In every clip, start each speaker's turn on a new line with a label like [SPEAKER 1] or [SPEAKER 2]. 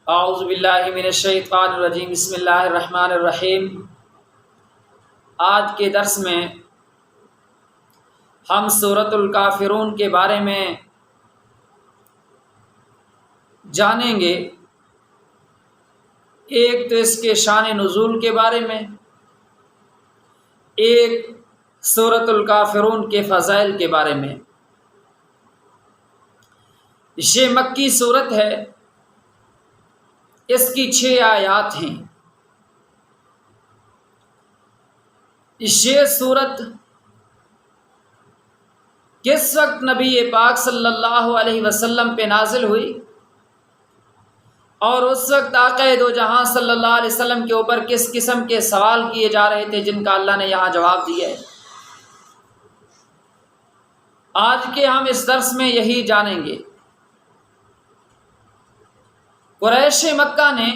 [SPEAKER 1] اعوذ باللہ من الشیطان الرجیم بسم اللہ الرحمن الرحیم۔ آج کے درس میں ہم سورۃ الکافرون کے بارے میں جانیں گے، ایک تو اس کے شان نزول کے بارے میں، ایک سورۃ الکافرون کے فضائل کے بارے میں۔ یہ مکی سورت ہے، اس کی 6 آیات ہیں۔ یہ سورت کس وقت نبی پاک صلی اللہ علیہ وسلم پہ نازل ہوئی اور اس وقت آقا دو جہاں صلی اللہ علیہ وسلم کے اوپر کس قسم کے سوال کیے جا رہے تھے، جن کا اللہ نے یہاں جواب دیا ہے۔ آج کے ہم اس درس میں یہی جانیں گے۔ قریش مکہ نے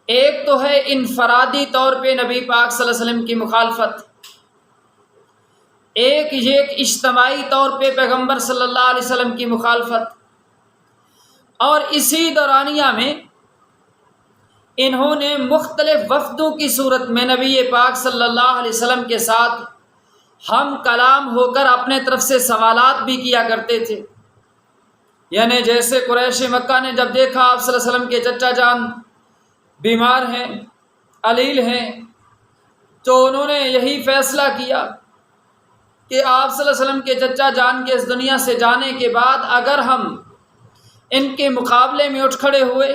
[SPEAKER 1] ایک تو ہے انفرادی طور پہ نبی پاک صلی اللہ علیہ وسلم کی مخالفت، ایک اجتماعی طور پہ پیغمبر صلی اللہ علیہ وسلم کی مخالفت، اور اسی دورانیہ میں انہوں نے مختلف وفدوں کی صورت میں نبی پاک صلی اللہ علیہ وسلم کے ساتھ ہم کلام ہو کر اپنے طرف سے سوالات بھی کیا کرتے تھے۔ یعنی جیسے قریش مکہ نے جب دیکھا آپ صلی اللہ علیہ وسلم کے چچا جان بیمار ہیں، علیل ہیں، تو انہوں نے یہی فیصلہ کیا کہ آپ صلی اللہ علیہ وسلم کے چچا جان کے اس دنیا سے جانے کے بعد اگر ہم ان کے مقابلے میں اٹھ کھڑے ہوئے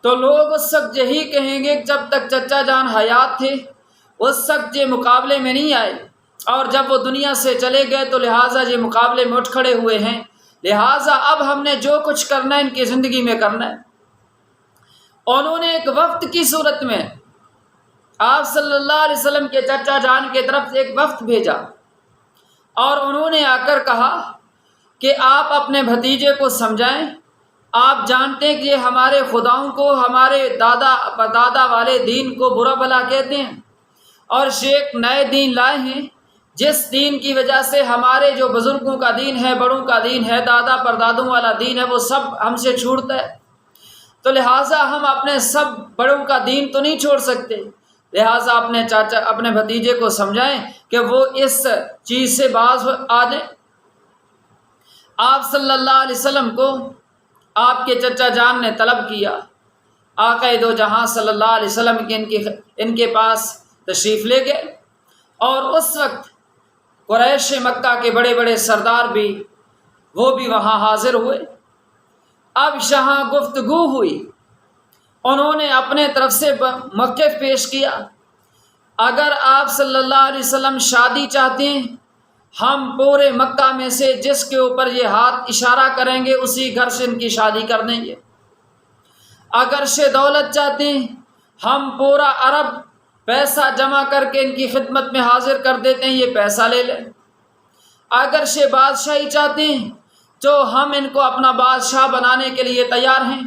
[SPEAKER 1] تو لوگ اس وقت یہی کہیں گے کہ جب تک چچا جان حیات تھے اس وقت یہ مقابلے میں نہیں آئے، اور جب وہ دنیا سے چلے گئے تو لہٰذا یہ مقابلے میں اٹھ کھڑے ہوئے ہیں، لہٰذا اب ہم نے جو کچھ کرنا ہے ان کی زندگی میں کرنا ہے۔ انہوں نے ایک وفد کی صورت میں آپ صلی اللہ علیہ وسلم کے چچا جان کے طرف ایک وفد بھیجا، اور انہوں نے آ کر کہا کہ آپ اپنے بھتیجے کو سمجھائیں، آپ جانتے ہیں کہ یہ ہمارے خداؤں کو، ہمارے دادا پردادا والے دین کو برا بھلا کہتے ہیں، اور ایک نئے دین لائے ہیں جس دین کی وجہ سے ہمارے جو بزرگوں کا دین ہے، بڑوں کا دین ہے، دادا پردادوں والا دین ہے، وہ سب ہم سے چھوٹتا ہے، تو لہٰذا ہم اپنے سب بڑوں کا دین تو نہیں چھوڑ سکتے، لہٰذا اپنے بھتیجے کو سمجھائیں کہ وہ اس چیز سے باز آ جائیں۔ آپ صلی اللہ علیہ وسلم کو آپ کے چچا جان نے طلب کیا، آقا دو جہاں صلی اللہ علیہ وسلم ان کے پاس تشریف لے گئے، اور اس وقت قریش مکہ کے بڑے بڑے سردار بھی وہ بھی وہاں حاضر ہوئے۔ اب یہاں گفتگو ہوئی، انہوں نے اپنے طرف سے موقف پیش کیا، اگر آپ صلی اللہ علیہ وسلم شادی چاہتے ہیں، ہم پورے مکہ میں سے جس کے اوپر یہ ہاتھ اشارہ کریں گے اسی گھر سے ان کی شادی کر دیں گے۔ اگر سے دولت چاہتے ہیں، ہم پورا عرب پیسہ جمع کر کے ان کی خدمت میں حاضر کر دیتے ہیں، یہ پیسہ لے لیں۔ اگر سے بادشاہی چاہتے ہیں تو ہم ان کو اپنا بادشاہ بنانے کے لیے تیار ہیں،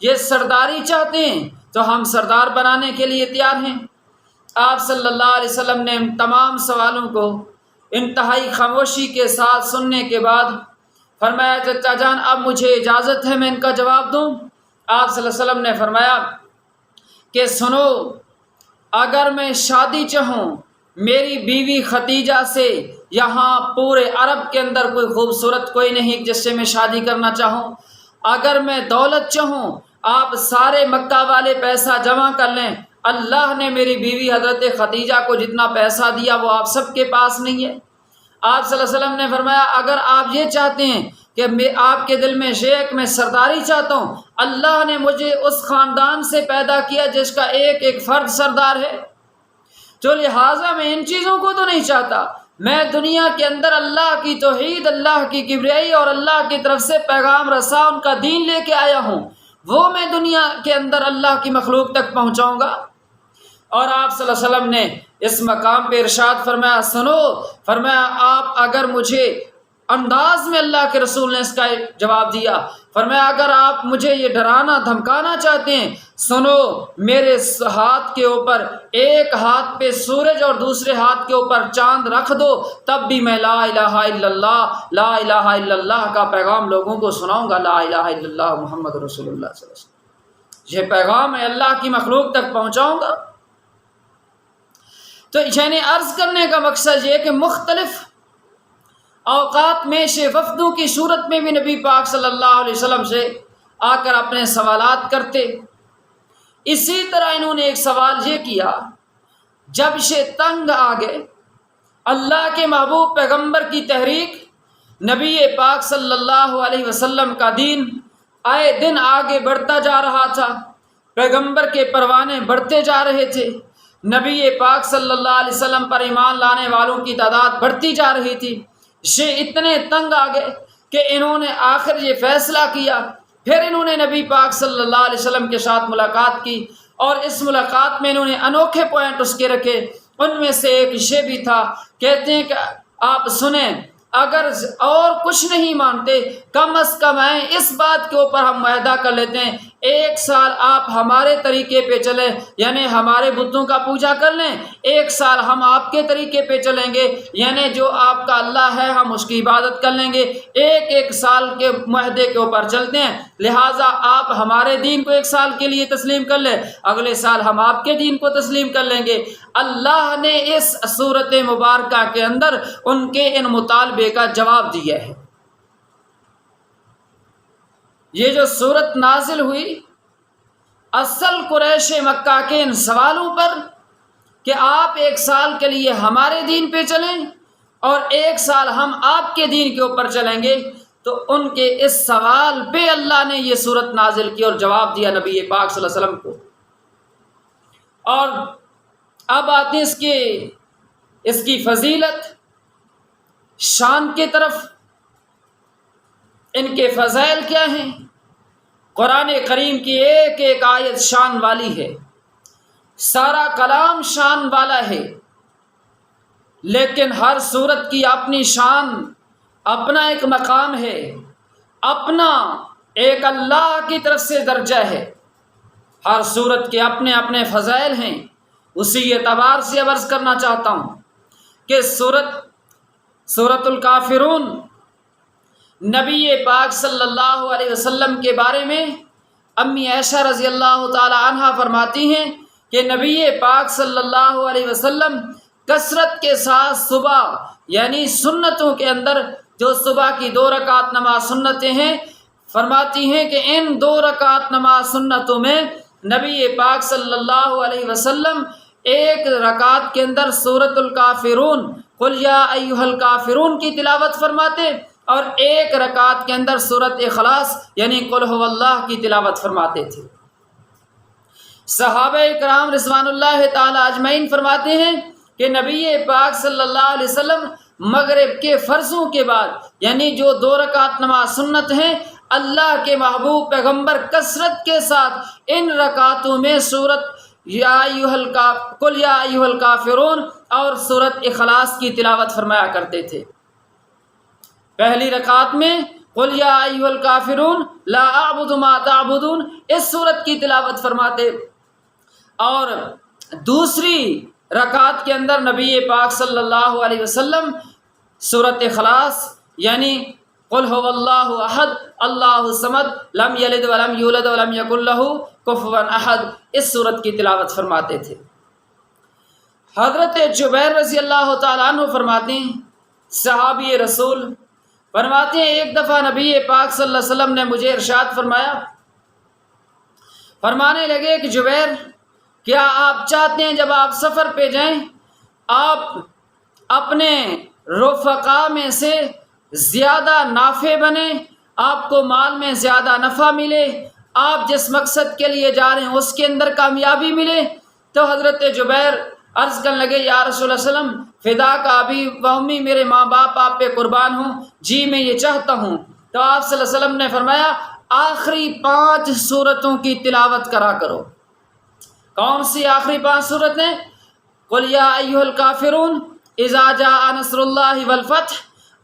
[SPEAKER 1] یہ سرداری چاہتے ہیں تو ہم سردار بنانے کے لیے تیار ہیں۔ آپ صلی اللہ علیہ وسلم نے ان تمام سوالوں کو انتہائی خاموشی کے ساتھ سننے کے بعد فرمایا، چچا جان اب مجھے اجازت ہے میں ان کا جواب دوں۔ آپ صلی اللہ علیہ وسلم نے فرمایا کہ سنو، اگر میں شادی چاہوں، میری بیوی ختیجہ سے یہاں پورے عرب کے اندر کوئی خوبصورت کوئی نہیں جس سے میں شادی کرنا چاہوں۔ اگر میں دولت چاہوں، آپ سارے مکہ والے پیسہ جمع کر لیں، اللہ نے میری بیوی حضرت ختیجہ کو جتنا پیسہ دیا وہ آپ سب کے پاس نہیں ہے۔ آپ صلی اللہ علیہ وسلم نے فرمایا، اگر آپ یہ چاہتے ہیں کہ آپ کے دل میں شیخ میں سرداری چاہتا ہوں، اللہ نے مجھے اس خاندان سے پیدا کیا جس کا ایک ایک فرد سردار ہے، تو لہٰذا میں ان چیزوں کو تو نہیں چاہتا، میں دنیا کے اندر اللہ کی توحید، اللہ کی کبریائی اور اللہ کی طرف سے پیغام رساں ان کا دین لے کے آیا ہوں، وہ میں دنیا کے اندر اللہ کی مخلوق تک پہنچاؤں گا۔ اور آپ صلی اللہ علیہ وسلم نے اس مقام پہ ارشاد فرمایا، سنو، فرمایا آپ اگر مجھے انداز میں اللہ کے رسول نے اس کا جواب دیا۔ فرمایا اگر آپ مجھے یہ ڈرانا دھمکانا چاہتے ہیں، سنو میرے ہاتھ کے اوپر ایک ہاتھ پہ سورج اور دوسرے ہاتھ کے اوپر چاند رکھ دو، تب بھی میں لا الہ الا اللہ، لا الہ الا اللہ کا پیغام لوگوں کو سناؤں گا، لا الہ الا اللہ محمد رسول اللہ صلی اللہ علیہ وسلم، یہ پیغام میں اللہ کی مخلوق تک پہنچاؤں گا۔ تو یعنی عرض کرنے کا مقصد یہ کہ مختلف اوقات میں سے وفدوں کی صورت میں بھی نبی پاک صلی اللہ علیہ وسلم سے آ کر اپنے سوالات کرتے۔ اسی طرح انہوں نے ایک سوال یہ کیا، جب سے تنگ آ گئے، اللہ کے محبوب پیغمبر کی تحریک، نبی پاک صلی اللہ علیہ وسلم کا دین آئے دن آگے بڑھتا جا رہا تھا، پیغمبر کے پروانے بڑھتے جا رہے تھے، نبی پاک صلی اللہ علیہ وسلم پر ایمان لانے والوں کی تعداد بڑھتی جا رہی تھی، یہ اتنے تنگ آ گئے کہ انہوں نے آخر یہ فیصلہ کیا، پھر انہوں نے نبی پاک صلی اللہ علیہ وسلم کے ساتھ ملاقات کی، اور اس ملاقات میں انہوں نے انوکھے پوائنٹ اس کے رکھے۔ ان میں سے ایک یہ بھی تھا، کہتے ہیں کہ آپ سنیں، اگر اور کچھ نہیں مانتے، کم از کم اس بات کے اوپر ہم معاہدہ کر لیتے ہیں، ایک سال آپ ہمارے طریقے پہ چلیں، یعنی ہمارے بتوں کا پوجا کر لیں، ایک سال ہم آپ کے طریقے پہ چلیں گے، یعنی جو آپ کا اللہ ہے ہم اس کی عبادت کر لیں گے، ایک سال کے معاہدے کے اوپر چلتے ہیں، لہٰذا آپ ہمارے دین کو ایک سال کے لیے تسلیم کر لیں، اگلے سال ہم آپ کے دین کو تسلیم کر لیں گے۔ اللہ نے اس صورت مبارکہ کے اندر ان کے ان مطالبے کا جواب دیا ہے۔ یہ جو صورت نازل ہوئی اصل قریش مکہ کے ان سوالوں پر کہ آپ ایک سال کے لیے ہمارے دین پہ چلیں اور ایک سال ہم آپ کے دین کے اوپر چلیں گے، تو ان کے اس سوال پہ اللہ نے یہ صورت نازل کی اور جواب دیا نبی پاک صلی اللہ علیہ وسلم کو۔ اور اب آتے ہیں اس کی فضیلت، شان کی طرف۔ ان کے فضائل کیا ہیں؟ قرآن کریم کی ایک ایک آیت شان والی ہے، سارا کلام شان والا ہے، لیکن ہر صورت کی اپنی شان، اپنا ایک مقام ہے، اپنا ایک اللہ کی طرف سے درجہ ہے، ہر صورت کے اپنے اپنے فضائل ہیں۔ اسی اعتبار سے عرض کرنا چاہتا ہوں کہ سورۃ الکافرون نبی پاک صلی اللہ علیہ وسلم کے بارے میں امی عائشہ رضی اللہ تعالی عنہا فرماتی ہیں کہ نبی پاک صلی اللہ علیہ وسلم کثرت کے ساتھ صبح یعنی سنتوں کے اندر جو صبح کی 2 رکعت نماز سنتیں ہیں، فرماتی ہیں کہ ان 2 رکعت نماز سنتوں میں نبی پاک صلی اللہ علیہ وسلم ایک رکعت کے اندر سورۃ الکافرون قل یا ایھا الکافرون کی تلاوت فرماتے، اور ایک رکعت کے اندر سورۃ اخلاص یعنی قل ھو اللہ کی تلاوت فرماتے تھے۔ صحابہ کرام رضوان اللہ تعالی اجمعین فرماتے ہیں کہ نبی پاک صلی اللہ علیہ وسلم مغرب کے فرضوں کے بعد یعنی جو 2 رکعت نماز سنت ہیں، اللہ کے محبوب پیغمبر کثرت کے ساتھ ان رکعتوں میں سورۃ قل یا ایھا الکافرون اور سورۃ اخلاص کی تلاوت فرمایا کرتے تھے۔ پہلی رکعت میں قل یا ایھا الکافرون لا اعبد ما تعبدون اس سورت کی تلاوت فرماتے، اور دوسری رکعت کے اندر نبی پاک صلی اللہ علیہ وسلم سورۃ اخلاص یعنی قل ھو اللہ احد اللہ الصمد لم یلد ولم یولد ولم یکن لہ کفوا احد اس سورت کی تلاوت فرماتے تھے۔ حضرت جبیر رضی اللہ تعالیٰ عنہ فرماتے ہیں، صحابی رسول فرماتے ہیں ایک دفعہ نبی پاک صلی اللہ علیہ وسلم نے مجھے ارشاد فرمایا، فرمانے لگے کہ جبیر کیا آپ چاہتے ہیں جب آپ سفر پہ جائیں آپ اپنے رفقا میں سے زیادہ نافع بنیں، آپ کو مال میں زیادہ نفع ملے، آپ جس مقصد کے لیے جا رہے ہیں اس کے اندر کامیابی ملے؟ تو حضرت جبیر عرض کرنے لگے یا رسول اللہ صلی اللہ علیہ وسلم فدا کا ابی و امی، میرے ماں باپ آپ پہ قربان ہوں، جی میں یہ چاہتا ہوں۔ تو آپ صلی اللہ علیہ وسلم نے فرمایا آخری 5 سورتوں کی تلاوت کرا کرو۔ کون سی آخری 5 سورتیں؟ قل یا ایھا الکافرون، اذا جاء نصر اللہ والفتح،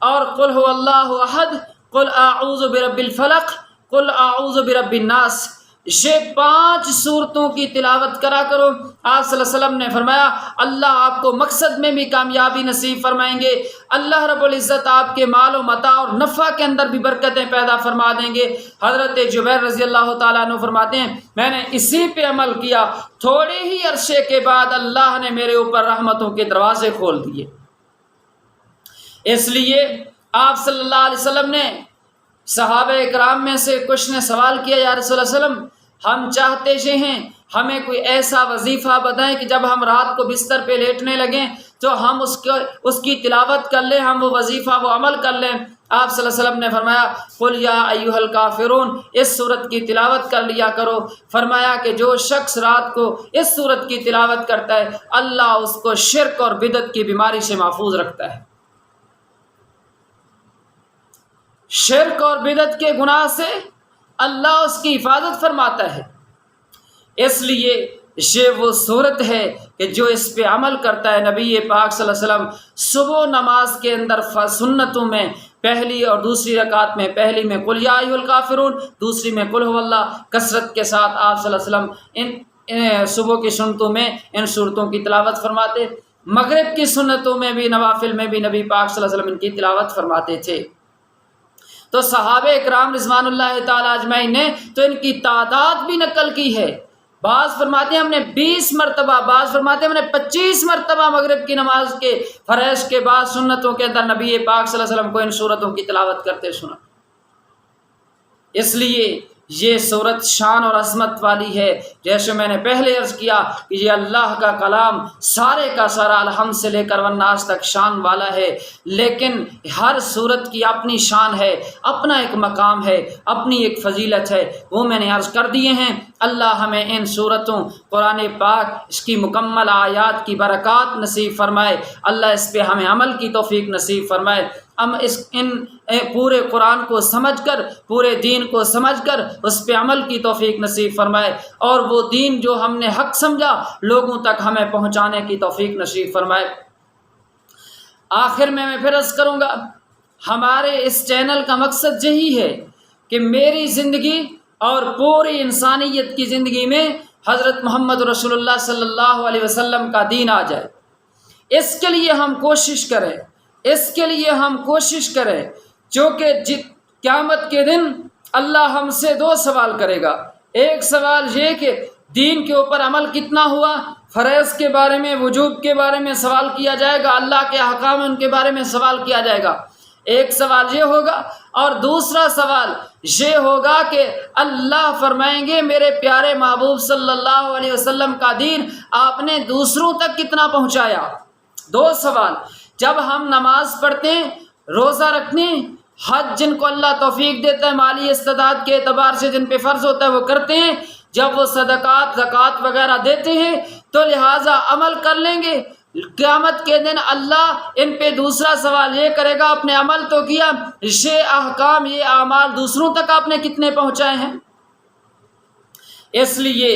[SPEAKER 1] اور قل هو اللہ احد، قل اعوذ برب الفلق، قل اعوذ برب الناس، یہ 5 صورتوں کی تلاوت کرا کرو۔ آپ صلی اللہ علیہ وسلم نے فرمایا اللہ آپ کو مقصد میں بھی کامیابی نصیب فرمائیں گے، اللہ رب العزت آپ کے مال و متاع اور نفع کے اندر بھی برکتیں پیدا فرما دیں گے۔ حضرت جبیر رضی اللہ تعالیٰ عنہ فرماتے ہیں میں نے اسی پہ عمل کیا، تھوڑے ہی عرصے کے بعد اللہ نے میرے اوپر رحمتوں کے دروازے کھول دیے۔ اس لیے آپ صلی اللہ علیہ وسلم نے صحابہ اکرام میں سے کچھ نے سوال کیا یا رسول اللہ صلی اللہ علیہ وسلم ہم چاہتے ہیں ہمیں کوئی ایسا وظیفہ بتائیں کہ جب ہم رات کو بستر پہ لیٹنے لگیں تو ہم اس کی تلاوت کر لیں، ہم وہ وظیفہ وہ عمل کر لیں۔ آپ صلی اللہ علیہ وسلم نے فرمایا قل یا ایھا الکافرون، اس صورت کی تلاوت کر لیا کرو۔ فرمایا کہ جو شخص رات کو اس صورت کی تلاوت کرتا ہے اللہ اس کو شرک اور بدعت کی بیماری سے محفوظ رکھتا ہے، شرک اور بدعت کے گناہ سے اللہ اس کی حفاظت فرماتا ہے۔ اس لیے یہ وہ صورت ہے کہ جو اس پہ عمل کرتا ہے، نبی پاک صلی اللہ علیہ وسلم صبح نماز کے اندر سنتوں میں پہلی اور دوسری رکعت میں، پہلی میں قل یا ایھا الکافرون، دوسری میں قل ھو اللہ، کثرت کے ساتھ آپ صلی اللہ علیہ وسلم ان صبح کی سنتوں میں ان صورتوں کی تلاوت فرماتے، مغرب کی سنتوں میں بھی، نوافل میں بھی نبی پاک صلی اللہ علیہ وسلم ان کی تلاوت فرماتے تھے۔ تو صحابہ اکرام رضوان اللہ تعالی اجمعین نے تو ان کی تعداد بھی نقل کی ہے، بعض فرماتے ہیں ہم نے 20 مرتبہ، بعض فرماتے ہیں ہم نے 25 مرتبہ مغرب کی نماز کے فرائض کے بعد سنتوں کے اندر نبی پاک صلی اللہ علیہ وسلم کو ان صورتوں کی تلاوت کرتے سنا۔ اس لیے یہ صورت شان اور عظمت والی ہے، جیسے میں نے پہلے عرض کیا کہ یہ اللہ کا کلام سارے کا سارا الحمد سے لے کر والناس تک شان والا ہے، لیکن ہر صورت کی اپنی شان ہے، اپنا ایک مقام ہے، اپنی ایک فضیلت ہے، وہ میں نے عرض کر دیے ہیں۔ اللہ ہمیں ان صورتوں قرآن پاک اس کی مکمل آیات کی برکات نصیب فرمائے، اللہ اس پہ ہمیں عمل کی توفیق نصیب فرمائے، ہم ان پورے قرآن کو سمجھ کر، پورے دین کو سمجھ کر اس پہ عمل کی توفیق نصیب فرمائے، اور وہ دین جو ہم نے حق سمجھا لوگوں تک ہمیں پہنچانے کی توفیق نصیب فرمائے۔ آخر میں پھر عرض کروں گا ہمارے اس چینل کا مقصد یہی ہے کہ میری زندگی اور پوری انسانیت کی زندگی میں حضرت محمد رسول اللہ صلی اللہ علیہ وسلم کا دین آ جائے۔ اس کے لیے ہم کوشش کریں، اس کے لیے ہم کوشش کریں، چونکہ قیامت کے دن اللہ ہم سے 2 سوال کرے گا۔ ایک سوال یہ کہ دین کے اوپر عمل کتنا ہوا، فرائض کے بارے میں، وجوب کے بارے میں سوال کیا جائے گا، اللہ کے احکام ان کے بارے میں سوال کیا جائے گا، ایک سوال یہ ہوگا، اور دوسرا سوال یہ ہوگا کہ اللہ فرمائیں گے میرے پیارے محبوب صلی اللہ علیہ وسلم کا دین آپ نے دوسروں تک کتنا پہنچایا۔ 2 سوال۔ جب ہم نماز پڑھتے ہیں، روزہ رکھتے ہیں، حج جن کو اللہ توفیق دیتا ہے مالی استعداد کے اعتبار سے جن پہ فرض ہوتا ہے وہ کرتے ہیں، جب وہ صدقات زکوٰۃ وغیرہ دیتے ہیں تو لہٰذا عمل کر لیں گے، قیامت کے دن اللہ ان پہ دوسرا سوال یہ کرے گا اپنے عمل تو کیا، یہ احکام یہ اعمال دوسروں تک آپ نے کتنے پہنچائے ہیں۔ اس لیے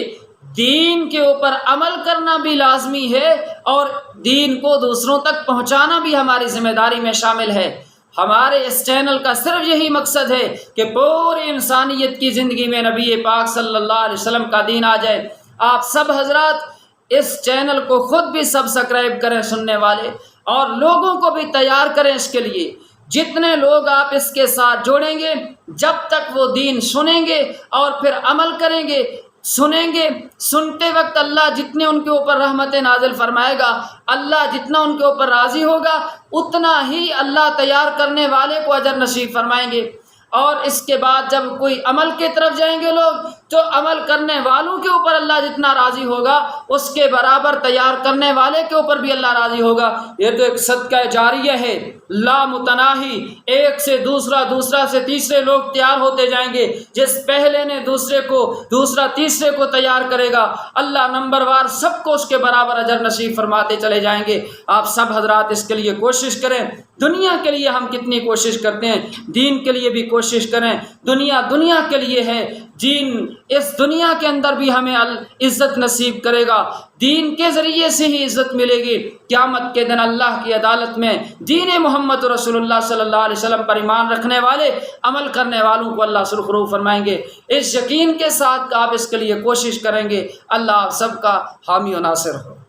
[SPEAKER 1] دین کے اوپر عمل کرنا بھی لازمی ہے اور دین کو دوسروں تک پہنچانا بھی ہماری ذمہ داری میں شامل ہے۔ ہمارے اس چینل کا صرف یہی مقصد ہے کہ پوری انسانیت کی زندگی میں نبی پاک صلی اللہ علیہ وسلم کا دین آ جائے۔ آپ سب حضرات اس چینل کو خود بھی سبسکرائب کریں سننے والے، اور لوگوں کو بھی تیار کریں اس کے لیے۔ جتنے لوگ آپ اس کے ساتھ جوڑیں گے، جب تک وہ دین سنیں گے اور پھر عمل کریں گے، سنیں گے، سنتے وقت اللہ جتنے ان کے اوپر رحمت نازل فرمائے گا، اللہ جتنا ان کے اوپر راضی ہوگا اتنا ہی اللہ تیار کرنے والے کو اجر نصیب فرمائیں گے۔ اور اس کے بعد جب کوئی عمل کی طرف جائیں گے لوگ تو عمل کرنے والوں کے اوپر اللہ جتنا راضی ہوگا اس کے برابر تیار کرنے والے کے اوپر بھی اللہ راضی ہوگا۔ یہ تو ایک صدقہ جاریہ ہے لا متناہی، ایک سے دوسرا، دوسرا سے تیسرے لوگ تیار ہوتے جائیں گے، جس پہلے نے دوسرے کو، دوسرا تیسرے کو تیار کرے گا، اللہ نمبر وار سب کو اس کے برابر اجر نصیب فرماتے چلے جائیں گے۔ آپ سب حضرات اس کے لیے کوشش کریں۔ دنیا کے لیے ہم کتنی کوشش کرتے ہیں، دین کے لیے بھی کوشش کریں۔ دنیا کے لیے ہے، دین اس دنیا کے اندر بھی ہمیں عزت نصیب کرے گا، دین کے ذریعے سے ہی عزت ملے گی۔ قیامت کے دن اللہ کی عدالت میں دین محمد رسول اللہ صلی اللہ علیہ وسلم پر ایمان رکھنے والے، عمل کرنے والوں کو اللہ سرخرو فرمائیں گے۔ اس یقین کے ساتھ کہ آپ اس کے لیے کوشش کریں گے، اللہ آپ سب کا حامی و ناصر ہو۔